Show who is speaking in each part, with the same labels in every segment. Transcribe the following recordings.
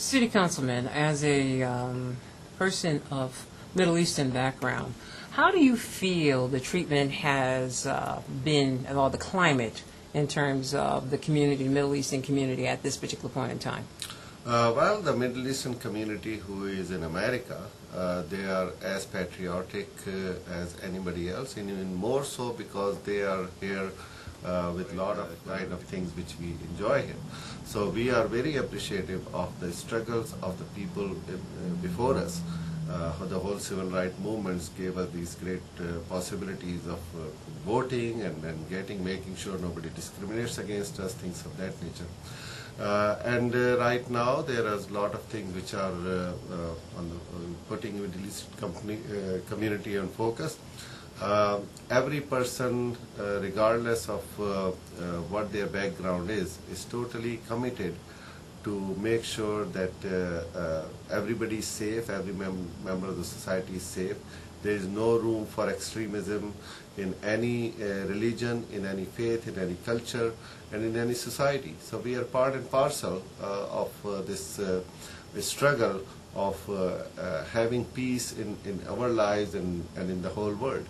Speaker 1: City Councilman, as a person of Middle Eastern background, how do you feel the treatment has been, or the climate, in terms of the community, the Middle Eastern community at this particular point in time?
Speaker 2: Well, the Middle Eastern community who is in America, they are as patriotic as anybody else, and even more so because they are here with a lot of kind of things which we enjoy here. So we are very appreciative of the struggles of the people before us. The whole civil rights movements gave us these great possibilities of voting and making sure nobody discriminates against us, things of that nature. Right now there is a lot of things which are putting Middle Eastern community on focus. Every person, regardless of what their background is totally committed to make sure that everybody is safe, every member of the society is safe. There is no room for extremism in any religion, in any faith, in any culture, and in any society. So we are part and parcel of this struggle of having peace in our lives and in the whole world.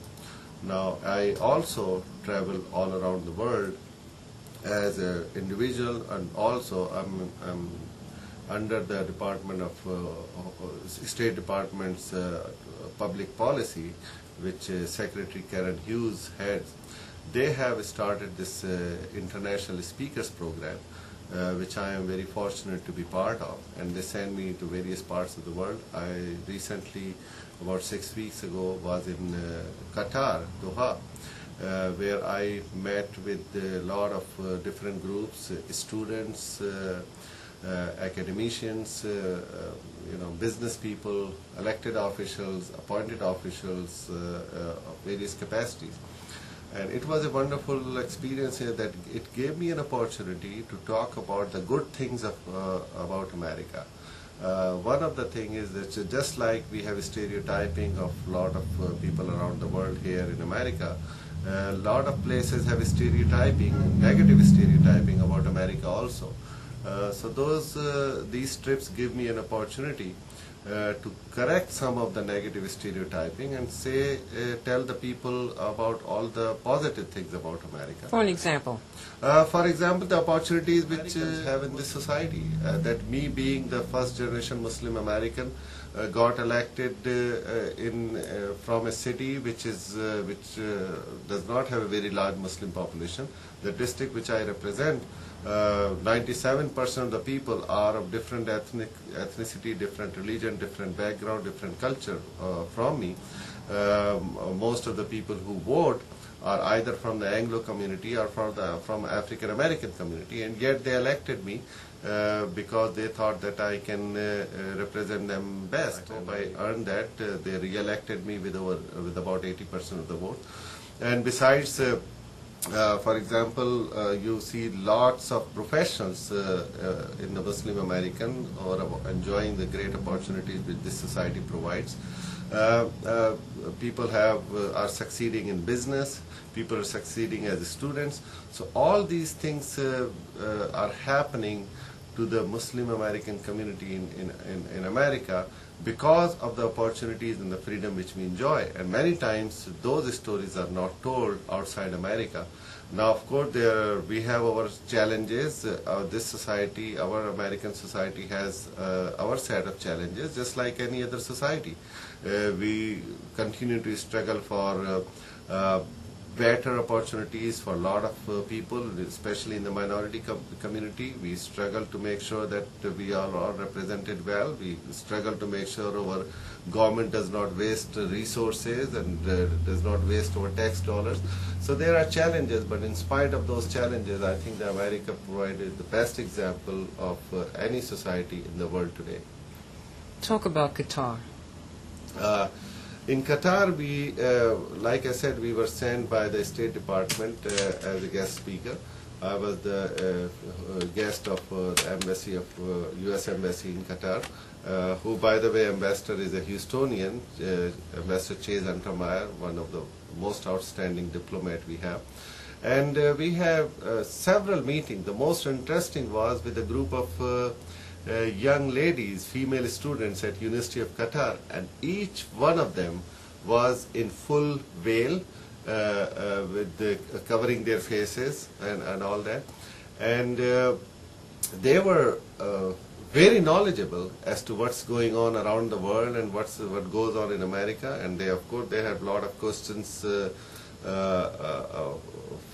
Speaker 2: Now, I also travel all around the world as an individual, and also I'm under the Department of State Department's public policy, which Secretary Karen Hughes heads. They have started this international speakers program, which I am very fortunate to be part of, and they send me to various parts of the world. I recently, about 6 weeks ago, was in Qatar, Doha, where I met with a lot of different groups, students, academicians, business people, elected officials, appointed officials of various capacities. And it was a wonderful experience here that it gave me an opportunity to talk about the good things about America. One of the things is that just like we have stereotyping of a lot of people around the world here in America, a lot of places have stereotyping, negative stereotyping about America also. So these trips give me an opportunity to correct some of the negative stereotyping and tell the people about all the positive things about America.
Speaker 1: For an example?
Speaker 2: For example, the opportunities which have in this society. That me being the first generation Muslim American got elected from a city which does not have a very large Muslim population. The district which I represent, 97% of the people are of different ethnicity, different religion, different background, different culture from me. Most of the people who vote are either from the Anglo community or from African American community, and yet they elected me because they thought that I can represent them best. I earned that. They re-elected me with about 80% of the vote. And besides, for example, you see lots of professionals in the Muslim American who are enjoying the great opportunities which this society provides. People are succeeding in business, people are succeeding as students. So all these things are happening to the Muslim American community in America because of the opportunities and the freedom which we enjoy. And many times those stories are not told outside America. Now, of course, we have our challenges. This society, our American society, has our set of challenges, just like any other society. We continue to struggle for better opportunities for a lot of people, especially in the minority community. We struggle to make sure that we are all represented well. We struggle to make sure our government does not waste resources and does not waste our tax dollars. So there are challenges, but in spite of those challenges, I think that America provided the best example of any society in the world today.
Speaker 1: Talk about Qatar.
Speaker 2: In Qatar, like I said, we were sent by the State Department as a guest speaker. I was the guest of the embassy of U.S. Embassy in Qatar, who, by the way, ambassador is a Houstonian, Ambassador Chase Untermeyer, one of the most outstanding diplomat we have. And we have several meetings. The most interesting was with a group of young ladies, female students at University of Qatar, and each one of them was in full veil, covering their faces and all that. And they were very knowledgeable as to what's going on around the world and what goes on in America. And they, of course, they have a lot of questions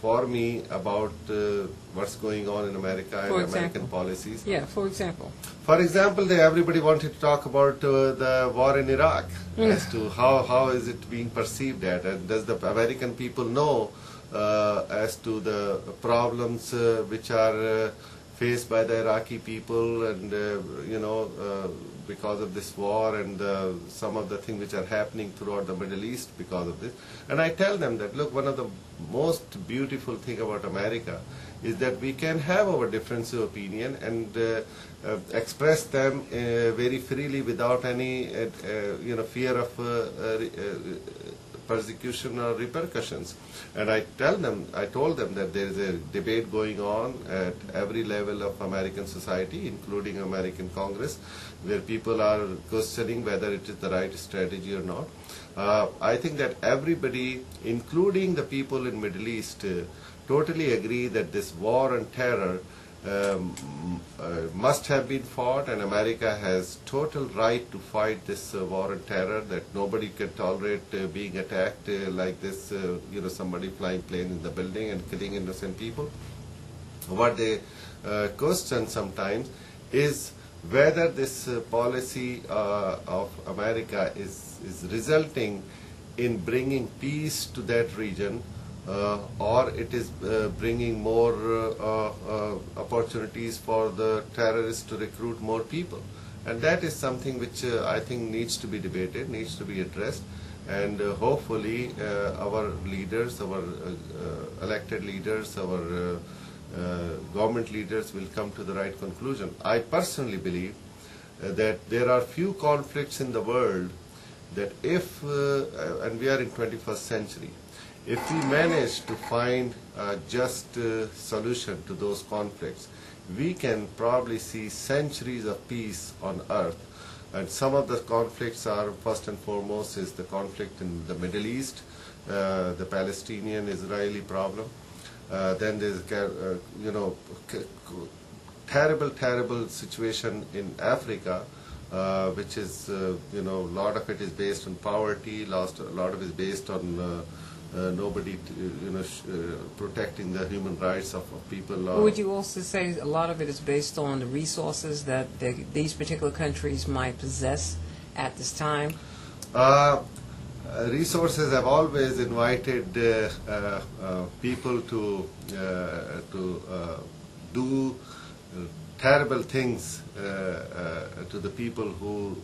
Speaker 2: for me about what's going on in America and American policies.
Speaker 1: Yeah, for example.
Speaker 2: For example, everybody wanted to talk about the war in Iraq, as to how is it being perceived at, and does the American people know as to the problems which are faced by the Iraqi people, and because of this war and some of the things which are happening throughout the Middle East because of this. And I tell them that, look, one of the most beautiful thing about America is that we can have our difference of opinion and express them very freely without any fear of persecution or repercussions. And I told them that there is a debate going on at every level of American society, including American Congress, where people are questioning whether it is the right strategy or not. I think that everybody, including the people in Middle East, totally agree that this war on terror must have been fought, and America has total right to fight this war on terror, that nobody can tolerate being attacked like this, somebody flying plane in the building and killing innocent people. What they question sometimes is whether this policy of America is resulting in bringing peace to that region, or it is bringing more opportunities for the terrorists to recruit more people. And that is something which I think needs to be debated, needs to be addressed, and hopefully our leaders, our elected leaders, our government leaders will come to the right conclusion. I personally believe that there are few conflicts in the world that if, and we are in 21st century, if we manage to find a just solution to those conflicts, we can probably see centuries of peace on earth. And some of the conflicts are, first and foremost, is the conflict in the Middle East, the Palestinian-Israeli problem. Then there's, terrible situation in Africa, which is, a lot of it is based on poverty, a lot of it is based on nobody, protecting the human rights of people.
Speaker 1: Would you also say a lot of it is based on the resources that these particular countries might possess at this time?
Speaker 2: Resources have always invited people to do terrible things to the people who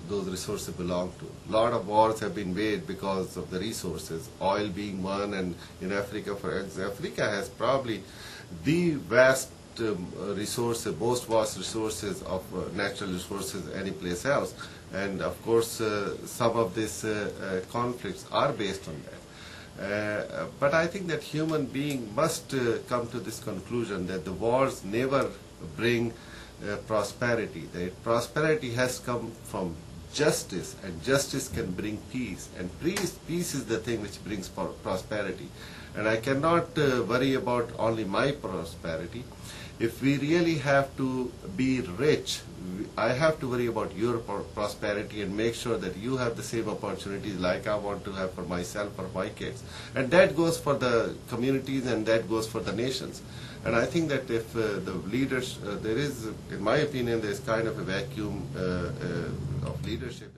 Speaker 2: those resources belong to. A lot of wars have been waged because of the resources, oil being one, and in Africa, for example, Africa has probably the vast resources, most vast resources of natural resources any place else. And of course, some of these conflicts are based on that. But I think that human being must come to this conclusion that the wars never bring prosperity. That prosperity has come from justice, and justice can bring peace, and peace is the thing which brings prosperity. And I cannot worry about only my prosperity. If we really have to be rich, I have to worry about your prosperity and make sure that you have the same opportunities like I want to have for myself or my kids. And that goes for the communities, and that goes for the nations. And I think that if the leaders, there is, in my opinion, there is kind of a vacuum of leadership.